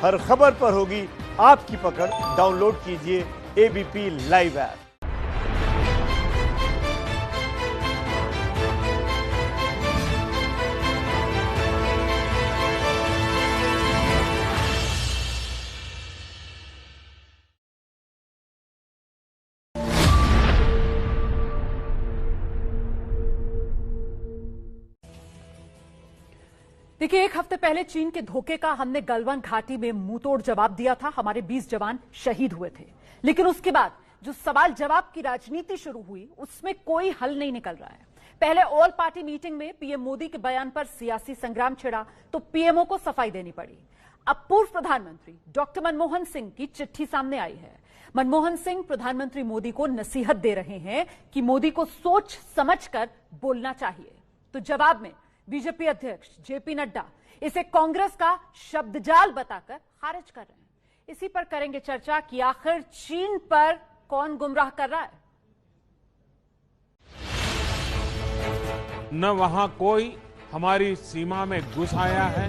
हर खबर पर होगी आपकी पकड़। डाउनलोड कीजिए एबीपी लाइव ऐप। देखिए, एक हफ्ते पहले चीन के धोखे का हमने गलवान घाटी में मुंहतोड़ जवाब दिया था। हमारे 20 जवान शहीद हुए थे, लेकिन उसके बाद जो सवाल जवाब की राजनीति शुरू हुई उसमें कोई हल नहीं निकल रहा है। पहले ऑल पार्टी मीटिंग में पीएम मोदी के बयान पर सियासी संग्राम छिड़ा तो पीएमओ को सफाई देनी पड़ी। अब पूर्व प्रधानमंत्री डॉक्टर मनमोहन सिंह की चिट्ठी सामने आई है। मनमोहन सिंह प्रधानमंत्री मोदी को नसीहत दे रहे हैं कि मोदी को सोच समझकर बोलना चाहिए। तो जवाब में बीजेपी अध्यक्ष जेपी नड्डा इसे कांग्रेस का शब्दजाल बताकर खारिज कर रहे हैं। इसी पर करेंगे चर्चा कि आखिर चीन पर कौन गुमराह कर रहा है। न वहां कोई हमारी सीमा में घुस आया है,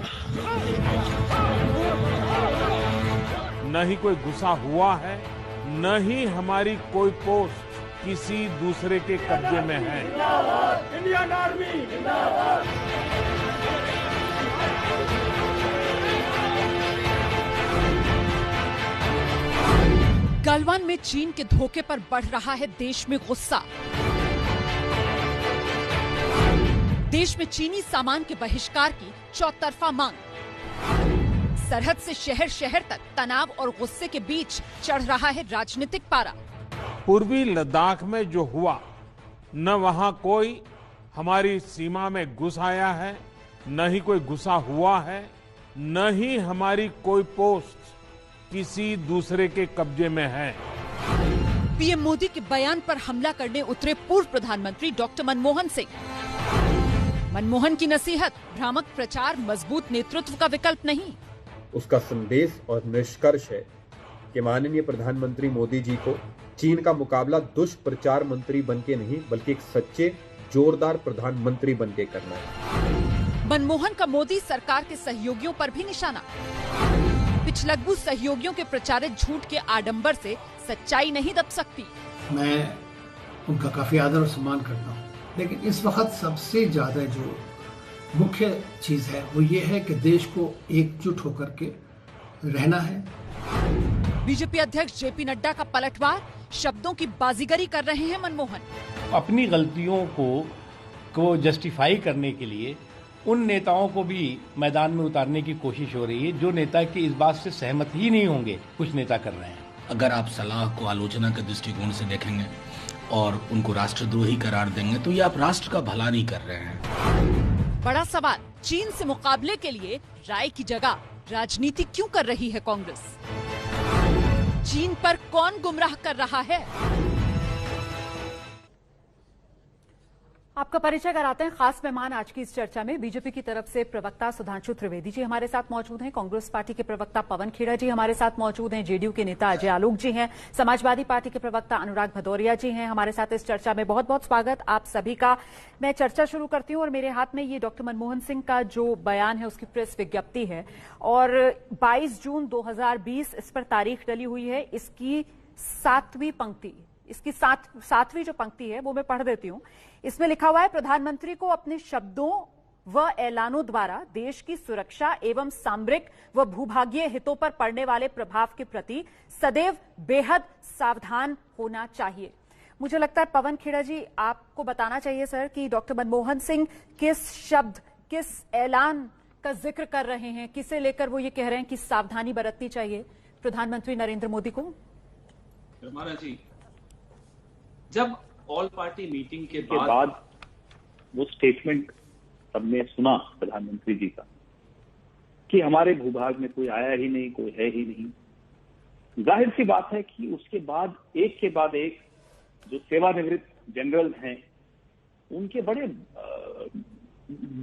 न ही कोई घुसा हुआ है, न ही हमारी कोई पोस्ट किसी दूसरे के कब्जे में है। इंडियन आर्मी जिंदाबाद। गलवान में चीन के धोखे पर बढ़ रहा है देश में गुस्सा। देश में चीनी सामान के बहिष्कार की चौतरफा मांग। सरहद से शहर शहर तक तनाव और गुस्से के बीच चढ़ रहा है राजनीतिक पारा। पूर्वी लद्दाख में जो हुआ, न वहां कोई हमारी सीमा में घुस आया है, न ही कोई घुसा हुआ है, न ही हमारी कोई पोस्ट किसी दूसरे के कब्जे में है। पीएम मोदी के बयान पर हमला करने उतरे पूर्व प्रधानमंत्री डॉक्टर मनमोहन सिंह। मनमोहन की नसीहत, भ्रामक प्रचार मजबूत नेतृत्व का विकल्प नहीं। उसका संदेश और निष्कर्ष है कि माननीय प्रधानमंत्री मोदी जी को चीन का मुकाबला दुष्प्रचार मंत्री बनके नहीं, बल्कि एक सच्चे जोरदार प्रधानमंत्री बनके करना है। मनमोहन का मोदी सरकार के सहयोगियों पर भी निशाना। पिछलग्गू सहयोगियों के प्रचारित झूठ के आडंबर से सच्चाई नहीं दब सकती। मैं उनका काफी आदर और सम्मान करता हूँ, लेकिन इस वक्त सबसे ज्यादा जो मुख्य चीज है वो ये है कि देश को एकजुट होकर के रहना है। बीजेपी अध्यक्ष जेपी नड्डा का पलटवार, शब्दों की बाजीगरी कर रहे हैं मनमोहन। अपनी गलतियों को जस्टिफाई करने के लिए उन नेताओं को भी मैदान में उतारने की कोशिश हो रही है जो नेता की इस बात से सहमत ही नहीं होंगे। कुछ नेता कर रहे हैं। अगर आप सलाह को आलोचना के दृष्टिकोण से देखेंगे और उनको राष्ट्रद्रोही करार देंगे तो ये आप राष्ट्र का भला नहीं कर रहे हैं। बड़ा सवाल, चीन से मुकाबले के लिए राय की जगह राजनीति क्यों कर रही है कांग्रेस? चीन पर कौन गुमराह कर रहा है? आपका परिचय कराते हैं। खास मेहमान आज की इस चर्चा में बीजेपी की तरफ से प्रवक्ता सुधांशु त्रिवेदी जी हमारे साथ मौजूद हैं। कांग्रेस पार्टी के प्रवक्ता पवन खेड़ा जी हमारे साथ मौजूद हैं। जेडीयू के नेता अजय आलोक जी हैं। समाजवादी पार्टी के प्रवक्ता अनुराग भदौरिया जी हैं हमारे साथ इस चर्चा में। बहुत बहुत स्वागत आप सभी का। मैं चर्चा शुरू करती हूँ और मेरे हाथ में ये डॉक्टर मनमोहन सिंह का जो बयान है उसकी प्रेस विज्ञप्ति है और 22 जून 2020 इस पर तारीख डली हुई है। इसकी सातवीं पंक्ति, इसकी सातवीं जो पंक्ति है वो मैं पढ़ देती हूं। इसमें लिखा हुआ है, प्रधानमंत्री को अपने शब्दों व ऐलानों द्वारा देश की सुरक्षा एवं सामरिक व भूभागीय हितों पर पड़ने वाले प्रभाव के प्रति सदैव बेहद सावधान होना चाहिए। मुझे लगता है पवन खेड़ा जी आपको बताना चाहिए सर कि डॉक्टर मनमोहन सिंह किस शब्द, किस ऐलान का जिक्र कर रहे हैं, किसे लेकर वो ये कह रहे हैं कि सावधानी बरतनी चाहिए प्रधानमंत्री नरेंद्र मोदी को? रमाना जी, जब ऑल पार्टी मीटिंग के बाद वो स्टेटमेंट सबने सुना प्रधानमंत्री जी का कि हमारे भूभाग में कोई आया ही नहीं, कोई है ही नहीं, जाहिर सी बात है कि उसके बाद एक के बाद एक जो सेवानिवृत्त जनरल हैं उनके बड़े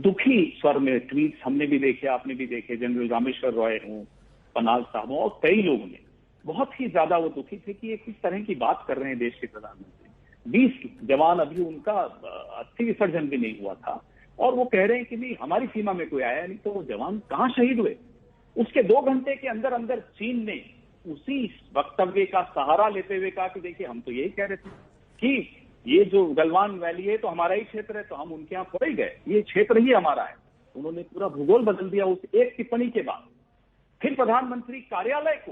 दुखी स्वर में ट्वीट हमने भी देखे, आपने भी देखे। जनरल रामेश्वर रॉय हों, पनाग साहब हों और कई लोग ने बहुत ही ज्यादा वो दुखी थे कि ये किस तरह की बात कर रहे हैं देश के प्रधानमंत्री। 20 जवान अभी उनका अस्थि विसर्जन भी नहीं हुआ था और वो कह रहे हैं कि नहीं हमारी सीमा में कोई आया नहीं, तो वो जवान कहां शहीद हुए? उसके 2 घंटे के अंदर अंदर चीन ने उसी वक्तव्य का सहारा लेते हुए कहा कि देखिए हम तो यही कह रहे थे कि ये जो गलवान वैली है तो हमारा ही क्षेत्र है, तो हम उनके यहां थोड़े गए, ये क्षेत्र ही हमारा है। उन्होंने पूरा भूगोल बदल दिया उस एक टिप्पणी के बाद। फिर प्रधानमंत्री कार्यालय को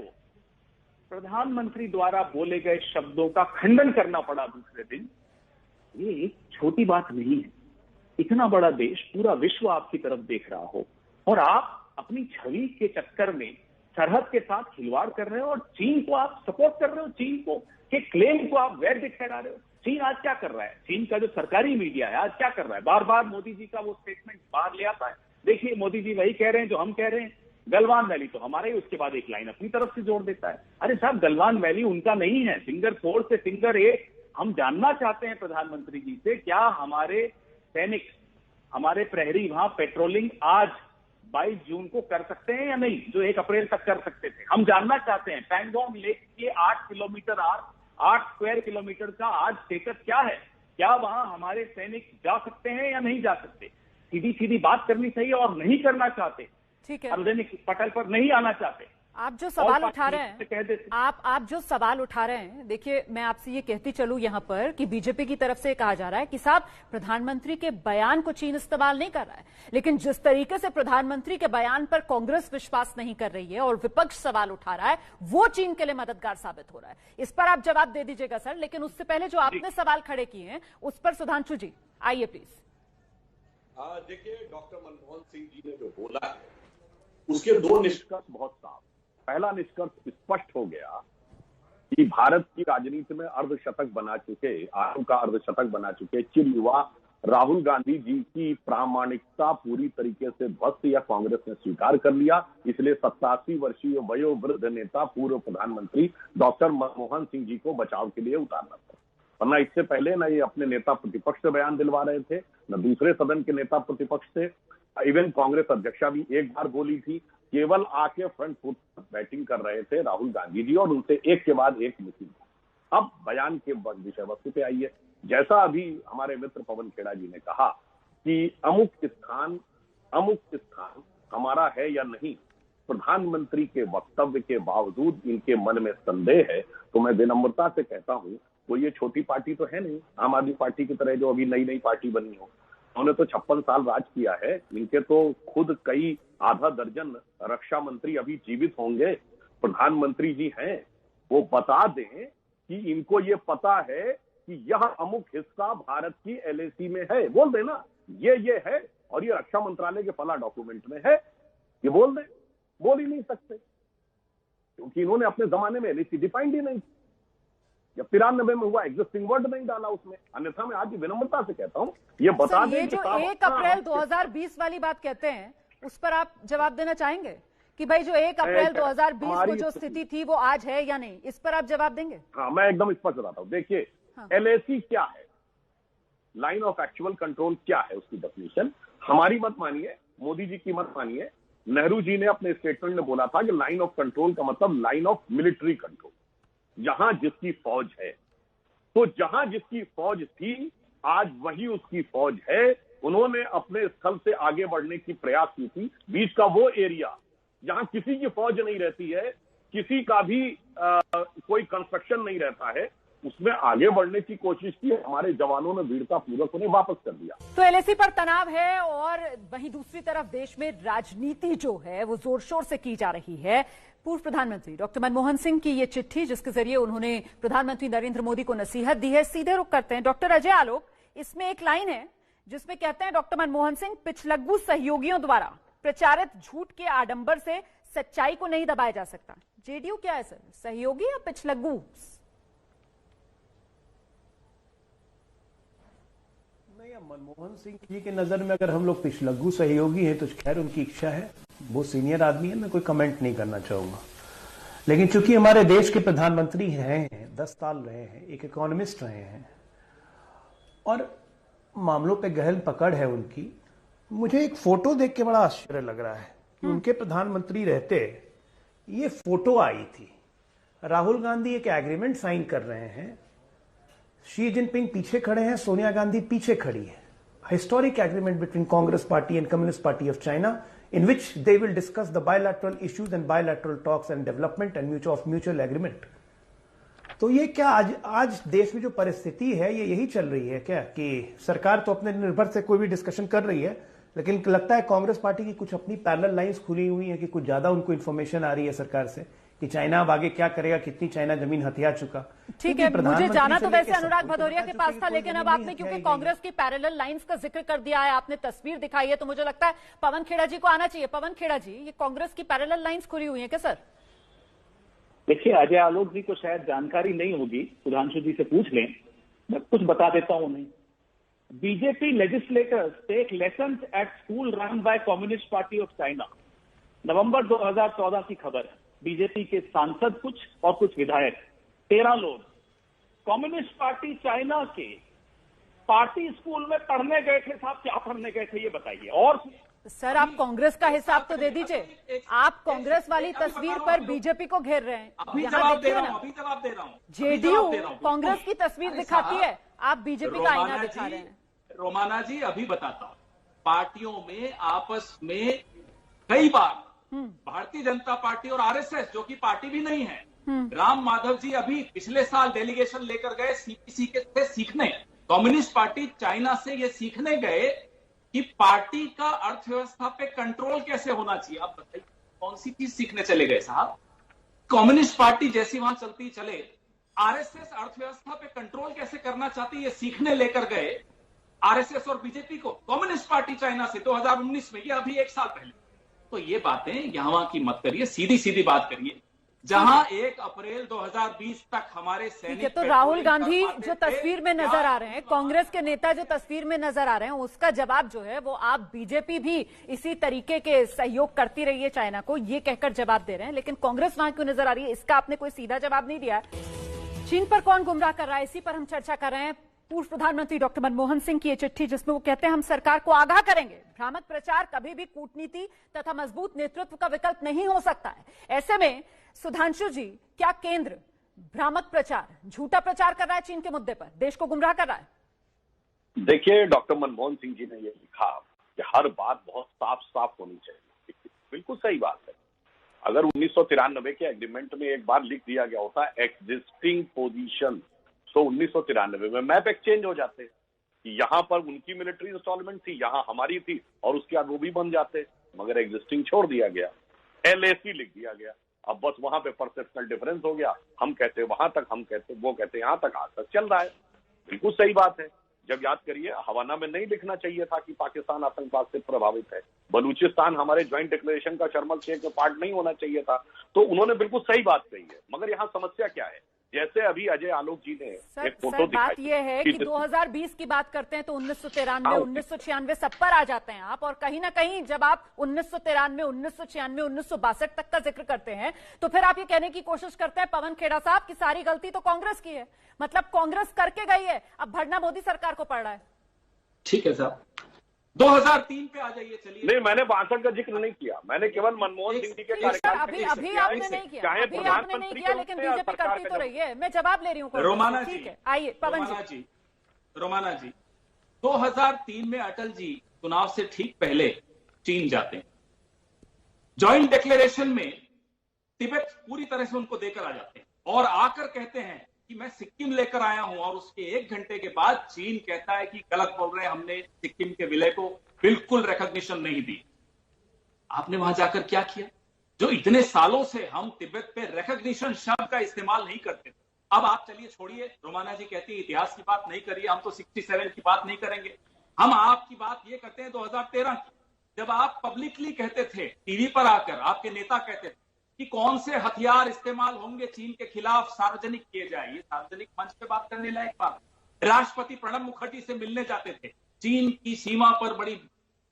प्रधानमंत्री द्वारा बोले गए शब्दों का खंडन करना पड़ा दूसरे दिन। ये एक छोटी बात नहीं है। इतना बड़ा देश, पूरा विश्व आपकी तरफ देख रहा हो और आप अपनी छवि के चक्कर में सरहद के साथ खिलवाड़ कर रहे हो और चीन को आप सपोर्ट कर रहे हो, चीन को के क्लेम को आप वैध ठहरा रहे हो। चीन आज क्या कर रहा है? चीन का जो सरकारी मीडिया है आज क्या कर रहा है? बार बार मोदी जी का वो स्टेटमेंट बाहर ले आता है। देखिए मोदी जी वही कह रहे हैं जो हम कह रहे हैं, गलवान वैली तो हमारा ही, उसके बाद एक लाइन अपनी तरफ से जोड़ देता है। अरे साहब, गलवान वैली उनका नहीं है। फिंगर 4 से फिंगर 8 हम जानना चाहते हैं प्रधानमंत्री जी से, क्या हमारे सैनिक, हमारे प्रहरी वहां पेट्रोलिंग आज 22 जून को कर सकते हैं या नहीं, जो 1 अप्रैल तक कर सकते थे? हम जानना चाहते हैं पैंगोंग लेक के 8 स्क्वायर किलोमीटर का आज स्टेटस क्या है? क्या वहां हमारे सैनिक जा सकते हैं या नहीं जा सकते? सीधी सीधी बात करनी चाहिए और नहीं करना चाहते, ठीक है, सार्वजनिक पटल पर नहीं आना चाहते। आप जो सवाल उठा रहे हैं, आप जो सवाल उठा रहे हैं, देखिए मैं आपसे ये कहती चलूं यहां पर कि बीजेपी की तरफ से कहा जा रहा है कि साहब प्रधानमंत्री के बयान को चीन इस्तेमाल नहीं कर रहा है, लेकिन जिस तरीके से प्रधानमंत्री के बयान पर कांग्रेस विश्वास नहीं कर रही है और विपक्ष सवाल उठा रहा है, वो चीन के लिए मददगार साबित हो रहा है। इस पर आप जवाब दे दीजिएगा सर, लेकिन उससे पहले जो आपने सवाल खड़े किए हैं उस पर सुधांशु जी आइए प्लीज। देखिए, डॉक्टर मनमोहन सिंह जी ने जो बोला है उसके 2 निष्कर्ष बहुत साफ। पहला निष्कर्ष स्पष्ट हो गया कि भारत की राजनीति में अर्धशतक बना चुके, आयु का अर्धशतक बना चुके चिर युवा राहुल गांधी जी की प्रामाणिकता पूरी तरीके से ध्वस्त या कांग्रेस ने स्वीकार कर लिया। इसलिए 87 वर्षीय वयोवृद्ध नेता पूर्व प्रधानमंत्री डॉक्टर मनमोहन सिंह जी को बचाव के लिए उतारना था। वरना इससे पहले न ये अपने नेता प्रतिपक्ष से बयान दिलवा रहे थे, न दूसरे सदन के नेता प्रतिपक्ष से। इवन कांग्रेस अध्यक्षा भी एक बार बोली थी। केवल आके फ्रंट फुट बैटिंग कर रहे थे राहुल गांधी जी और उनसे एक के बाद एक मीटिंग। अब बयान के विषय वस्तु पे आइए। जैसा अभी हमारे मित्र पवन खेड़ा जी ने कहा कि अमुक स्थान हमारा है या नहीं, प्रधानमंत्री के वक्तव्य के बावजूद इनके मन में संदेह है, तो मैं विनम्रता से कहता हूं वो ये छोटी पार्टी तो है नहीं, आम आदमी पार्टी की तरह जो अभी नई नई पार्टी बनी हो। उन्होंने तो 56 साल राज किया है। इनके तो खुद कई आधा दर्जन रक्षा मंत्री अभी जीवित होंगे। प्रधानमंत्री जी हैं, वो बता दें कि इनको ये पता है कि यह अमुक हिस्सा भारत की LAC में है। बोल देना ये है और ये रक्षा मंत्रालय के फला डॉक्यूमेंट में है, ये बोल दें। बोल ही नहीं सकते क्योंकि इन्होंने अपने जमाने में LAC डिफाइंड ही नहीं, जब 93 में हुआ एग्जिस्टिंग वर्ड नहीं डाला उसमें। अन्यथा मैं आज विनम्रता से कहता हूं ये बता दें। ये जो 1 अप्रैल 2020 वाली बात कहते हैं उस पर आप जवाब देना चाहेंगे कि भाई जो 1 अप्रैल 2020 को जो स्थिति थी वो आज है या नहीं, इस पर आप जवाब देंगे? हाँ, मैं एकदम स्पष्ट बताता हूं। देखिए, LAC क्या है, लाइन ऑफ एक्चुअल कंट्रोल क्या है, उसकी डेफिनेशन हमारी मत मानिए, मोदी जी की मत मानिए। नेहरू जी ने अपने स्टेटमेंट में बोला था कि लाइन ऑफ कंट्रोल का मतलब लाइन ऑफ मिलिट्री कंट्रोल, जहां जिसकी फौज है। तो जहां जिसकी फौज थी आज वही उसकी फौज है। उन्होंने अपने स्थल से आगे बढ़ने की प्रयास की थी। बीच का वो एरिया जहां किसी की फौज नहीं रहती है, किसी का भी कोई कंस्ट्रक्शन नहीं रहता है, उसमें आगे बढ़ने की कोशिश की। हमारे जवानों ने वीरतापूर्वक उन्हें वापस कर दिया। तो LAC पर तनाव है और वहीं दूसरी तरफ देश में राजनीति जो है वो जोर शोर से की जा रही है। पूर्व प्रधानमंत्री डॉक्टर मनमोहन सिंह की ये चिट्ठी जिसके जरिए उन्होंने प्रधानमंत्री नरेंद्र मोदी को नसीहत दी है, सीधे रुख करते हैं डॉक्टर अजय आलोक। इसमें एक लाइन है जिसमें कहते हैं डॉक्टर मनमोहन सिंह, पिछलग्गू सहयोगियों द्वारा प्रचारित झूठ के आडंबर से सच्चाई को नहीं दबाया जा सकता। JDU क्या है सर, सहयोगी या पिछलग्गू? नहीं, मनमोहन सिंह जी की नजर में अगर हम लोग पिछलग्गू सहयोगी हैं तो खैर उनकी इच्छा है, वो सीनियर आदमी है, मैं कोई कमेंट नहीं करना चाहूंगा। लेकिन चूंकि हमारे देश के प्रधानमंत्री रहे हैं, 10 साल रहे हैं, एक इकोनॉमिस्ट रहे हैं और मामलों पे गहन पकड़ है उनकी, मुझे एक फोटो देख के बड़ा आश्चर्य लग रहा है कि उनके प्रधानमंत्री रहते ये फोटो आई थी। राहुल गांधी एक एग्रीमेंट साइन कर रहे हैं, शी जिनपिंग पीछे खड़े हैं, सोनिया गांधी पीछे खड़ी है। Historic agreement between Congress party and communist party of China. in which they will discuss the bilateral issues and bilateral talks and development and mutual agreement. तो ये क्या आज देश में जो परिस्थिति है ये यही चल रही है क्या कि सरकार तो अपने निर्भर से कोई भी डिस्कशन कर रही है, लेकिन लगता है कांग्रेस पार्टी की कुछ अपनी पैरेलल लाइंस खुली हुई है कि कुछ ज्यादा उनको इन्फॉर्मेशन आ रही है सरकार से कि चाइना अब आगे क्या करेगा, कितनी चाइना जमीन हथिया चुका। ठीक है, मुझे जाना तो वैसे अनुराग भदौरिया के पास था, लेकिन अब आपने क्योंकि कांग्रेस की पैरेलल लाइंस का जिक्र कर दिया है, आपने तस्वीर दिखाई है, तो मुझे लगता है पवन खेड़ा जी को आना चाहिए। पवन खेड़ा जी, ये कांग्रेस की पैरेलल लाइंस खुली हुई है क्या सर? देखिए, अजय आलोक जी को शायद जानकारी नहीं होगी, सुधांशु जी से पूछ लें, मैं कुछ बता देता हूं उन्हें। BJP legislators take lessons at school run by communist party of China. नवंबर 2014 की खबर है। बीजेपी के सांसद कुछ और कुछ विधायक 13 लोग कम्युनिस्ट पार्टी चाइना के पार्टी स्कूल में पढ़ने गए थे। साहब क्या पढ़ने गए थे ये बताइए। और सर आप कांग्रेस का हिसाब तो दे दीजिए, आप कांग्रेस वाली तस्वीर पर बीजेपी को घेर रहे हैं। अभी जवाब दे रहा हूं। जेडीयू कांग्रेस की तस्वीर दिखाती है, आप बीजेपी का आईना दिखा रहे हैं। रोमाना जी अभी बताता हूं, पार्टियों में आपस में कई बार भारतीय जनता पार्टी और आरएसएस, जो कि पार्टी भी नहीं है, राम माधव जी अभी पिछले साल डेलीगेशन लेकर गए सीपीसी के सीखने, कम्युनिस्ट पार्टी चाइना से ये सीखने गए कि पार्टी का अर्थव्यवस्था पे कंट्रोल कैसे होना चाहिए। आप बताइए कौन सी चीज सीखने चले गए साहब? कम्युनिस्ट पार्टी जैसी वहां चलती चले, आरएसएस अर्थव्यवस्था पे कंट्रोल कैसे करना चाहती है सीखने लेकर गए आरएसएस और बीजेपी को, कम्युनिस्ट पार्टी चाइना से 2019 में, ये अभी 1 साल पहले। तो ये बातें यहां की मत करिए, सीधी सीधी बात करिए। जहां 1 अप्रैल 2020 तक हमारे सैनिक, तो राहुल गांधी जो तस्वीर में नजर आ रहे हैं, कांग्रेस के नेता जो तस्वीर में नजर आ रहे हैं, उसका जवाब जो है वो आप बीजेपी भी इसी तरीके के सहयोग करती रही है चाइना को, ये कहकर जवाब दे रहे हैं। लेकिन कांग्रेस वहां क्यों नजर आ रही है, इसका आपने कोई सीधा जवाब नहीं दिया। चीन पर कौन गुमराह कर रहा है, इसी पर हम चर्चा कर रहे हैं। पूर्व प्रधानमंत्री डॉक्टर मनमोहन सिंह की ये चिट्ठी, जिसमें वो कहते हैं हम सरकार को आगाह करेंगे, भ्रामक प्रचार कभी भी कूटनीति तथा मजबूत नेतृत्व का विकल्प नहीं हो सकता है। ऐसे में सुधांशु जी, क्या केंद्र भ्रामक प्रचार, झूठा प्रचार कर रहा है चीन के मुद्दे पर, देश को गुमराह कर रहा है? देखिए, डॉक्टर मनमोहन सिंह जी ने ये लिखा कि हर बात बहुत साफ साफ होनी चाहिए। बिल्कुल सही बात है। अगर 1993 के एग्रीमेंट में एक बार लिख दिया गया होता एग्जिस्टिंग पोजीशन, तो 1993 में मैप एक्सचेंज हो जाते कि यहाँ पर उनकी मिलिट्री इंस्टॉलमेंट थी, यहाँ हमारी थी, और उसके बाद वो भी बन जाते, मगर एग्जिस्टिंग छोड़ दिया गया, LAC लिख दिया गया। अब बस वहां पे परसेप्शनल डिफरेंस हो गया, हम कहते वहां तक, हम कहते वो कहते यहाँ तक, आज तक चल रहा है। बिल्कुल सही बात है। जब याद करिए, हवाना में नहीं लिखना चाहिए था कि पाकिस्तान आतंकवाद से प्रभावित है, बलूचिस्तान हमारे ज्वाइंट डिक्लेरेशन का शर्मल शेख का पार्ट नहीं होना चाहिए था। तो उन्होंने बिल्कुल सही बात कही है। मगर यहाँ समस्या क्या है, जैसे अभी अजय आलोक जी ने एक फोटो दिखाई, बात यह है कि 2020 की बात करते हैं तो 1993, 1996 सब पर आ जाते हैं आप, और कहीं ना कहीं जब आप 1993, 1996, 1962 तक का जिक्र करते हैं तो फिर आप ये कहने की कोशिश करते हैं पवन खेड़ा साहब की सारी गलती तो कांग्रेस की है, मतलब कांग्रेस करके गई है, अब भरना मोदी सरकार को पड़ रहा है। ठीक है साहब, 2003 पे आ जाइए। चलिए, नहीं, मैंने 62 का जिक्र नहीं किया, मैंने केवल मनमोहन सिंह जी के कार्यकाल अभी आपने नहीं किया, अभी आपने नहीं किया, लेकिन बीजेपी करती तो रही है। मैं जवाब ले रही हूँ रोमाना जी। ठीक है, आइए पवन जी। रोमाना जी, 2003 में अटल जी चुनाव से ठीक पहले चीन जाते हैं, ज्वाइंट डिक्लेरेशन में तिब्बत पूरी तरह से उनको देकर आ जाते हैं और आकर कहते हैं कि मैं सिक्किम लेकर आया हूं, और उसके 1 घंटे के बाद चीन कहता है कि गलत बोल रहे हैं, हमने सिक्किम के विलय को बिल्कुल रिकॉग्निशन नहीं दी। आपने वहां जाकर क्या किया? जो इतने सालों से हम तिब्बत पे रिकॉग्निशन शब्द का इस्तेमाल नहीं करते थे, अब आप चलिए छोड़िए, रोमाना जी कहती है इतिहास की बात नहीं करिए, हम तो 67 की बात नहीं करेंगे, हम आपकी बात ये करते हैं 2013 की, जब आप पब्लिकली कहते थे, टीवी पर आकर आपके नेता कहते थे कि कौन से हथियार इस्तेमाल होंगे चीन के खिलाफ, सार्वजनिक किए जाए। ये सार्वजनिक मंच पे बात करने लायक बात। राष्ट्रपति प्रणब मुखर्जी से मिलने जाते थे, चीन की सीमा पर बड़ी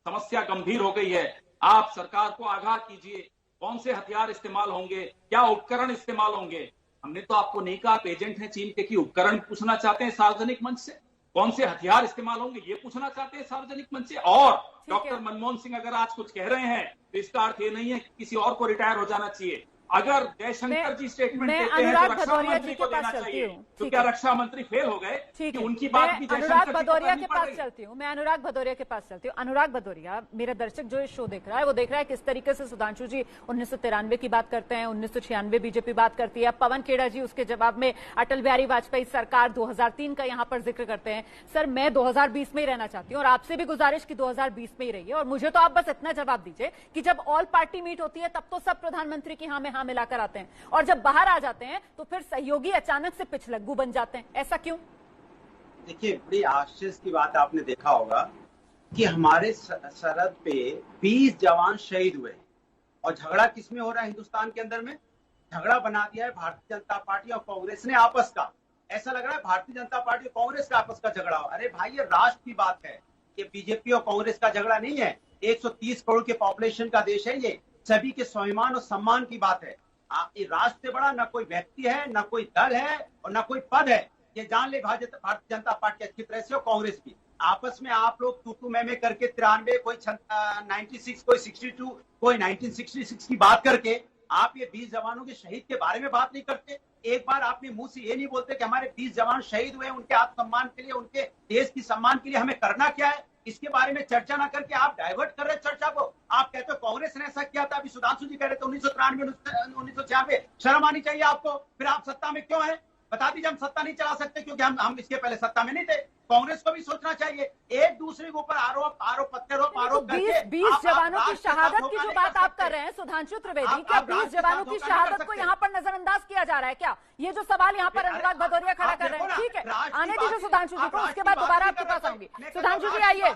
समस्या गंभीर हो गई है, आप सरकार को आगाह कीजिए, कौन से हथियार इस्तेमाल होंगे, क्या उपकरण इस्तेमाल होंगे। हमने तो आपको नहीं कहा आप एजेंट हैं चीन के कि उपकरण पूछना चाहते हैं सार्वजनिक मंच से, कौन से हथियार इस्तेमाल होंगे ये पूछना चाहते हैं सार्वजनिक मंच से। और डॉक्टर मनमोहन सिंह अगर आज कुछ कह रहे हैं तो इसका अर्थ ये नहीं है कि किसी और को रिटायर हो जाना चाहिए। अगर जयशंकर जी स्टेटमेंट देते हैं तो रक्षा मंत्री को देना चाहिए, तो क्या रक्षा मंत्री फेल हो गए कि उनकी बात भी अनुराग भदौरिया के पास चलती हूँ। मैं अनुराग भदौरिया के पास चलती हूँ। अनुराग भदौरिया, मेरा दर्शक जो इस शो देख रहा है वो देख रहा है किस तरीके से सुधांशु जी 1993 की बात करते हैं, 1996 बीजेपी बात करती है, पवन खेड़ा जी उसके जवाब में अटल बिहारी वाजपेयी सरकार 2003 का यहाँ पर जिक्र करते हैं। सर मैं 2020 में ही रहना चाहती हूँ और आपसे भी गुजारिश की 2020 में ही रहिए, और मुझे तो आप बस इतना जवाब दीजिए कि जब ऑल पार्टी मीट होती है तब तो सब प्रधानमंत्री की हाँ में हाँ मिलाकर आते हैं, और जब बाहर आ जाते हैं तो फिर सहयोगी अचानक से पिछलग्गू बन जाते हैं, ऐसा क्यों? देखिए, बड़ी आश्चर्य की बात आपने देखा होगा कि हमारे सरहद पे 20 जवान शहीद हुए, और झगड़ा किसमें हो रहा है? हिंदुस्तान के अंदर में झगड़ा बना दिया है भारतीय जनता पार्टी और कांग्रेस ने आपस का। ऐसा लग रहा है भारतीय जनता पार्टी और कांग्रेस का आपस का झगड़ा हो। अरे भाई, ये राष्ट्र की बात है, ये बीजेपी और कांग्रेस का झगड़ा नहीं है। 130 करोड़ के पॉपुलेशन का देश है, ये सभी के स्वाभिमान और सम्मान की बात है। ये राष्ट्र से बड़ा न कोई व्यक्ति है, न कोई दल है और न कोई पद है। ये जान ले भारतीय जनता पार्टी अच्छी तरह से और कांग्रेस भी। आपस में आप लोग तू मैं करके 93, कोई 96, कोई 62, कोई 1966 की बात करके आप ये 20 जवानों के शहीद के बारे में बात नहीं करते। एक बार आपने मुंह से ये नहीं बोलते कि हमारे 20 जवान शहीद हुए, उनके आत्मसम्मान के लिए, उनके देश की सम्मान के लिए हमें करना क्या है, इसके बारे में चर्चा ना करके आप डाइवर्ट कर रहे चर्चा को। आप कहते हो कांग्रेस ने ऐसा किया था, अभी सुधांशु जी कह रहे थे 1993, 1996। शर्म आनी चाहिए आपको। फिर आप सत्ता में क्यों है? बता दीजिए। हम सत्ता नहीं चला सकते क्योंकि हम इसके पहले सत्ता में नहीं थे। कांग्रेस को भी सोचना चाहिए। एक दूसरे के ऊपर आरोप प्रत्यारोप करके 20 जवानों की शहादत की जो बात आप कर रहे हैं सुधांशु त्रिवेदी, क्या 20 जवानों की शहादत को यहाँ पर नजरअंदाज किया जा रहा है क्या? ये जो सवाल यहाँ पर अनुराग भदौरिया खड़ा कर रहे हैं, ठीक है, आने दीजिए सुधांशु जी को, उसके बाद दोबारा आपके पास आऊंगी। सुधांशु जी आइए।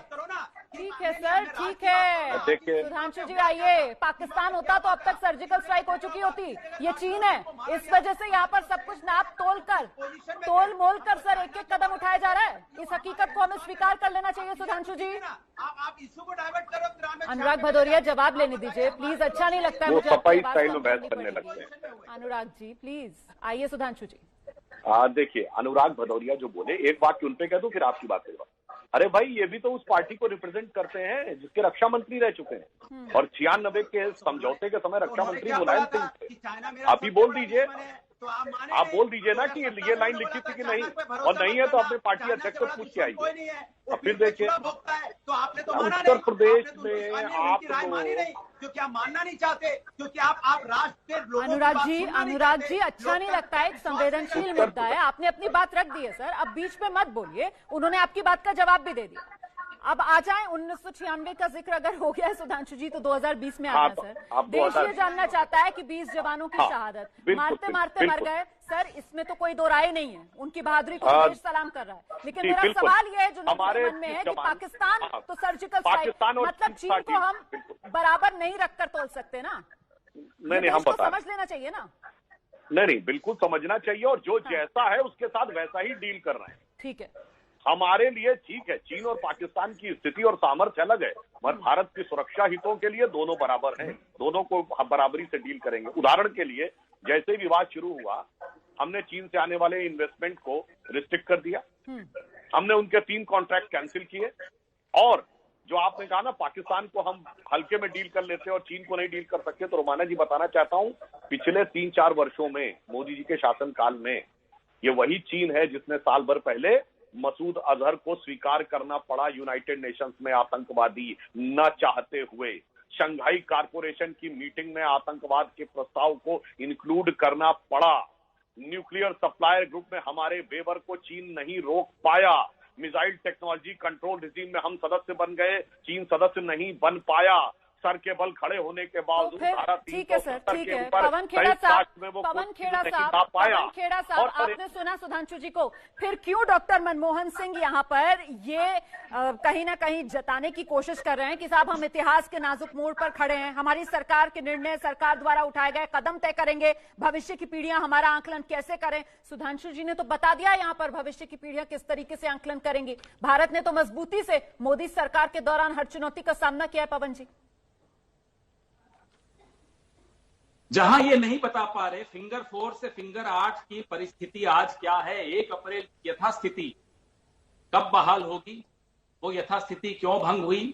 ठीक है सर, ठीक है, सुधांशु जी आइए। पाकिस्तान होता तो अब तक सर्जिकल स्ट्राइक हो चुकी होती, ये चीन है। इस वजह से यहाँ पर सब कुछ नाप तोल मोल कर सर एक एक कदम उठाया जा रहा है। इस हकीकत को हमें स्वीकार कर लेना चाहिए। सुधांशु जी, आप इशू को डाइवर्ट करो। अनुराग भदौरिया जवाब लेने दीजिए प्लीज, अच्छा नहीं लगता है मुझे। सफाई स्टाइल में बहस करने लगते हैं। अनुराग जी प्लीज आइए। सुधांशु जी देखिए, अनुराग भदौरिया जो बोले, एक बात क्यों उन पे कह दूं, फिर आपकी बात करूंगा। अरे भाई, ये भी तो उस पार्टी को रिप्रेजेंट करते हैं जिसके रक्षा मंत्री रह चुके हैं, और 96 के समझौते के समय रक्षा मंत्री मुलायम सिंह थे। आप ही बोल दीजिए, आप बोल दीजिए ना कि ये लाइन लिखी थी कि नहीं, और नहीं है तो अपने पार्टी अध्यक्ष को पूछ के आइए। और फिर देखिए, उत्तर प्रदेश में आप क्योंकि आप मानना नहीं चाहते, क्योंकि आप राष्ट्र के लोगों। अनुराग जी अच्छा नहीं लगता है, एक संवेदनशील मुद्दा है, आपने अपनी बात रख दी है सर, अब बीच में मत बोलिए। उन्होंने आपकी बात का जवाब भी दे दिया। अब आ जाए 1996 का जिक्र अगर हो गया है सुधांशु जी, तो 2020 में आना सर। देश ये जानना चाहता है कि 20 जवानों की शहादत मारते मारते मर गए सर, इसमें तो कोई दो राय नहीं है। उनकी बहादुरी को देश सलाम कर रहा है, लेकिन मेरा सवाल यह है जो हमारे मन में है कि पाकिस्तान तो सर्जिकल स्ट्राइक, मतलब चीन को हम बराबर नहीं रखकर तोल सकते ना। नहीं, हम समझ लेना चाहिए ना। नहीं, बिल्कुल समझना चाहिए, और जो जैसा है उसके साथ वैसा ही डील कर रहे हैं। ठीक है, हमारे लिए ठीक है, चीन और पाकिस्तान की स्थिति और सामर्थ्य अलग है, मगर भारत की सुरक्षा हितों के लिए दोनों बराबर हैं, दोनों को बराबरी से डील करेंगे। उदाहरण के लिए, जैसे विवाद शुरू हुआ, हमने चीन से आने वाले इन्वेस्टमेंट को रिस्ट्रिक्ट कर दिया, हमने उनके 3 कॉन्ट्रैक्ट कैंसिल किए, और जो आपने कहा ना पाकिस्तान को हम हल्के में डील कर लेते हैं और चीन को नहीं डील कर सकते, तो रोमाना जी बताना चाहता हूं, पिछले 3-4 वर्षों में मोदी जी के शासनकाल में ये वही चीन है जिसने साल भर पहले मसूद अजहर को स्वीकार करना पड़ा यूनाइटेड नेशंस में आतंकवादी न चाहते हुए। शंघाई कॉरपोरेशन की मीटिंग में आतंकवाद के प्रस्ताव को इंक्लूड करना पड़ा। न्यूक्लियर सप्लायर ग्रुप में हमारे वेवर को चीन नहीं रोक पाया। मिसाइल टेक्नोलॉजी कंट्रोल रिजीम में हम सदस्य बन गए, चीन सदस्य नहीं बन पाया। सर के बल खड़े होने के बावजूद ठीक है सर, ठीक है। पवन खेड़ा साहब, आपने सुना सुधांशु जी को, फिर क्यों डॉक्टर मनमोहन सिंह यहाँ पर ये कहीं ना कहीं जताने की कोशिश कर रहे हैं कि साहब हम इतिहास के नाजुक मोड़ पर खड़े हैं, हमारी सरकार के निर्णय, सरकार द्वारा उठाए गए कदम तय करेंगे भविष्य की पीढ़ियां हमारा आंकलन कैसे करें। सुधांशु जी ने तो बता दिया यहाँ पर भविष्य की पीढ़ियां किस तरीके से आंकलन करेंगी। भारत ने तो मजबूती से मोदी सरकार के दौरान हर चुनौती का सामना किया है। पवन जी, जहां ये नहीं बता पा रहे फिंगर 4 से फिंगर 8 की परिस्थिति आज क्या है, 1 अप्रैल यथास्थिति कब बहाल होगी, वो यथास्थिति क्यों भंग हुई,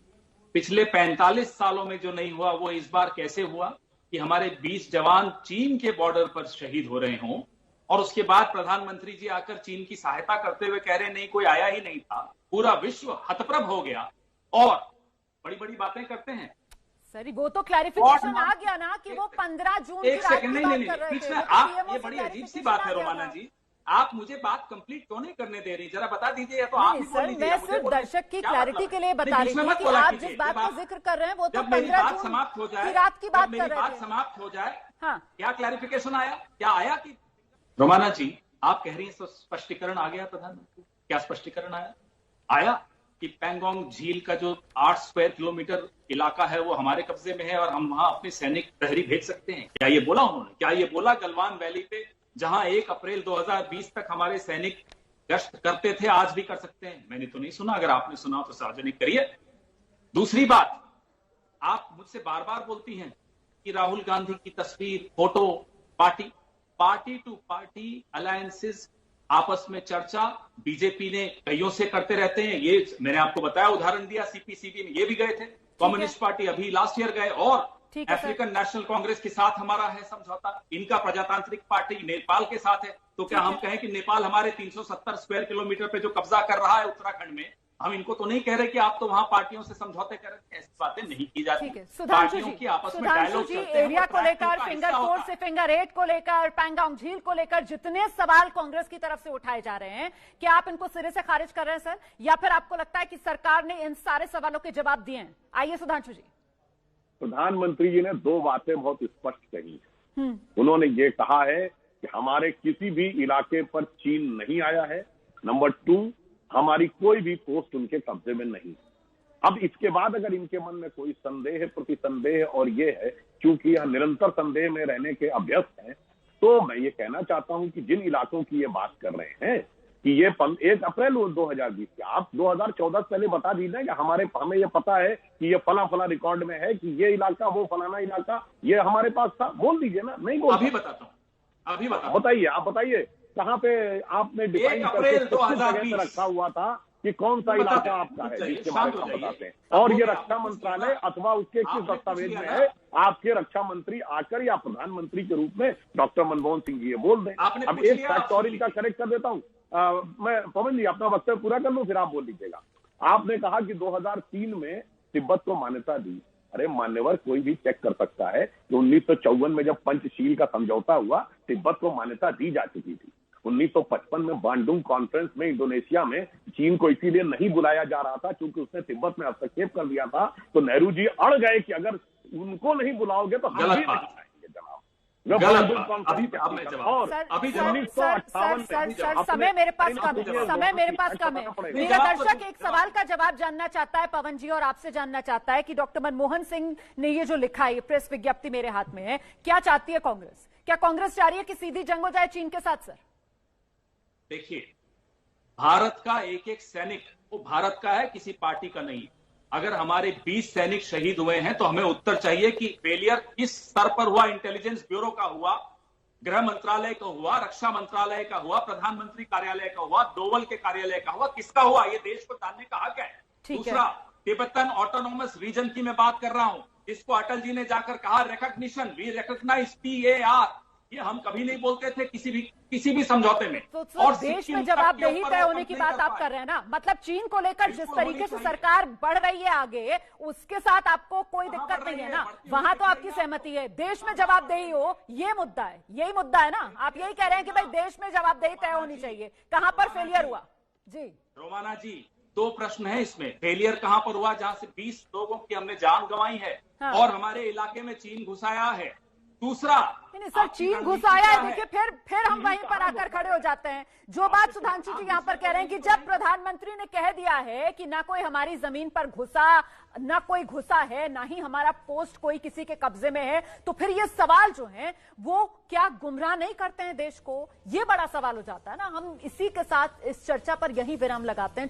पिछले 45 सालों में जो नहीं हुआ वो इस बार कैसे हुआ, कि हमारे 20 जवान चीन के बॉर्डर पर शहीद हो रहे हों और उसके बाद प्रधानमंत्री जी आकर चीन की सहायता करते हुए कह रहे नहीं कोई आया ही नहीं था, पूरा विश्व हतप्रभ हो गया और बड़ी बड़ी बातें करते हैं। सर वो तो क्लैरिफिकेशन आ गया ना कि वो 15 जून की रात की बात कर रहे थे। आप ये बड़ी अजीब सी बात है रोमाना जी, आप मुझे बात कंप्लीट क्यों नहीं करने दे रही, जरा बता दीजिए। तो आप सर मैं सिर्फ दर्शक की क्लैरिटी के लिए बता रही थी कि आप जिस बात का जिक्र कर रहे हैं वो तो 15 जून समाप्त हो जाए की रात की बात कर रहे थे। बात समाप्त हो जाए, हाँ क्या क्लैरिफिकेशन आया, क्या आया कि रोमाना जी आप कह रही हैं स्पष्टीकरण आ गया प्रधानमंत्री, क्या स्पष्टीकरण आया कि पैंगोंग झील का जो 8 स्क्वायर किलोमीटर इलाका है वो हमारे कब्जे में है और हम वहां अपने सैनिक प्रहरी भेज सकते हैं, क्या ये बोला उन्होंने? क्या ये बोला गलवान वैली पे जहां 1 अप्रैल 2020 तक हमारे सैनिक गश्त करते थे आज भी कर सकते हैं? मैंने तो नहीं सुना, अगर आपने सुना तो सार्वजनिक करिए। दूसरी बात, आप मुझसे बार बार बोलती हैं कि राहुल गांधी की तस्वीर, photo, party to party alliances, आपस में चर्चा बीजेपी ने कईयों से करते रहते हैं। ये मैंने आपको बताया, उदाहरण दिया, सीपीसीबी में ये भी गए थे, कम्युनिस्ट पार्टी अभी लास्ट ईयर गए, और अफ्रीकन नेशनल कांग्रेस के साथ हमारा है समझौता, इनका प्रजातांत्रिक पार्टी नेपाल के साथ है। तो क्या हम कहें कि नेपाल हमारे 370 स्क्वायर किलोमीटर पे जो कब्जा कर रहा है उत्तराखंड में, हम इनको तो नहीं कह रहे कि आप तो वहां पार्टियों से समझौते कर रहे हैं, ऐसी बातें नहीं की जाती। पार्टियों की आपस में डायलॉग चलते हैं। एरिया को लेकर, फिंगर 4 से फिंगर 8 को लेकर, पैंगोंग झील को लेकर जितने सवाल कांग्रेस की तरफ से उठाए जा रहे हैं, क्या आप इनको सिरे से खारिज कर रहे हैं सर, या फिर आपको लगता है कि सरकार ने इन सारे सवालों के जवाब दिए हैं? आइए सुधांशु जी। प्रधानमंत्री जी ने 2 बातें बहुत स्पष्ट कही है। उन्होंने ये कहा है कि हमारे किसी भी इलाके पर चीन नहीं आया है, नंबर 2 हमारी कोई भी पोस्ट उनके कब्जे में नहीं। अब इसके बाद अगर इनके मन में कोई संदेह, प्रतिसंदेह, और ये है क्योंकि यह निरंतर संदेह में रहने के अभ्यस्त हैं, तो मैं ये कहना चाहता हूं कि जिन इलाकों की ये बात कर रहे हैं कि ये 1 अप्रैल 2020 के, आप 2014 से पहले बता दीजिए कि हमें ये पता है कि ये फला रिकॉर्ड में है कि ये इलाका, वो फलाना इलाका, ये हमारे पास था, बोल दीजिए ना। नहीं बोल, अभी बताता हूं, अभी बताइए, आप बताइए कहाँ पे आपने डिफाइन करके रखा हुआ था कि कौन सा इलाका आपका है, जिसके बारे में हम बताते हैं। और ये रक्षा मंत्रालय अथवा उसके किस दस्तावेज में है, आपके रक्षा मंत्री आकर या प्रधानमंत्री के रूप में डॉक्टर मनमोहन सिंह जी ये बोल दें। अब एक फैक्ट और इनका करेक्ट कर देता हूँ, मैं पवन जी अपना वक्तव्य पूरा कर लूं, फिर आप बोल लीजिएगा। आपने कहा कि 2003 में तिब्बत को मान्यता दी। अरे मान्यवर, कोई भी चेक कर सकता है कि 1954 में जब पंचशील का समझौता हुआ, तिब्बत को मान्यता दी जा चुकी थी। 1955 में बांडुंग कॉन्फ्रेंस में इंडोनेशिया में चीन को इसीलिए नहीं बुलाया जा रहा था क्योंकि उसने तिब्बत में हस्तक्षेप कर दिया था। तो नेहरू जी अड़ गए कि अगर उनको नहीं बुलाओगे तो हम भी नहीं आएंगे जनाब। समय मेरे पास कम है। मेरा दर्शक एक सवाल का जवाब जानना चाहता है पवन जी, और आपसे जानना चाहता है कि डॉक्टर मनमोहन सिंह ने ये जो लिखा है, प्रेस विज्ञप्ति मेरे हाथ में है, क्या चाहती है कांग्रेस? क्या कांग्रेस चाह रही है कि सीधी जंग हो जाए चीन के साथ? सर देखिए, भारत का एक एक सैनिक वो भारत का है, किसी पार्टी का नहीं। अगर हमारे 20 सैनिक शहीद हुए हैं तो हमें उत्तर चाहिए कि फेलियर किस स्तर पर हुआ, इंटेलिजेंस ब्यूरो का हुआ, गृह मंत्रालय का हुआ, रक्षा मंत्रालय का हुआ, प्रधानमंत्री कार्यालय का हुआ, डोवल के कार्यालय का हुआ, किसका हुआ, ये देश को जानने का हक है। दूसरा, तिब्बतन ऑटोनोमस रीजन की मैं बात कर रहा हूं, जिसको अटल जी ने जाकर कहा रिकॉग्निशन, वी रिकॉग्नाइज PAR, ये हम कभी नहीं बोलते थे किसी भी समझौते में। तो और देश में जवाबदेही तय होने की बात आप कर रहे हैं ना, मतलब चीन को लेकर जिस तरीके से सरकार बढ़ रही है आगे, उसके साथ आपको कोई दिक्कत नहीं है ना, वहां तो आपकी सहमति है। देश में जवाबदेही हो, ये मुद्दा है, यही मुद्दा है ना, आप यही कह रहे हैं कि भाई देश में जवाबदेही तय होनी चाहिए। कहां पर फेलियर हुआ? जी रोमाना जी, 2 प्रश्न है इसमें। फेलियर कहां पर हुआ? जहां से 20 लोगों की हमने जान गंवाई है, और हमारे इलाके में चीन घुसाया है। दूसरा, नहीं सर, चीन घुसाया है, देखिए फिर हम वहीं पर आकर खड़े हो जाते हैं। जो बात सुधांशु जी यहाँ पर कह रहे हैं कि जब प्रधानमंत्री ने कह दिया है कि ना कोई हमारी जमीन पर घुसा, ना कोई घुसा है, ना ही हमारा पोस्ट कोई किसी के कब्जे में है, तो फिर ये सवाल जो है वो क्या गुमराह नहीं करते हैं देश को? ये बड़ा सवाल हो जाता है ना। हम इसी के साथ इस चर्चा पर यही विराम लगाते हैं।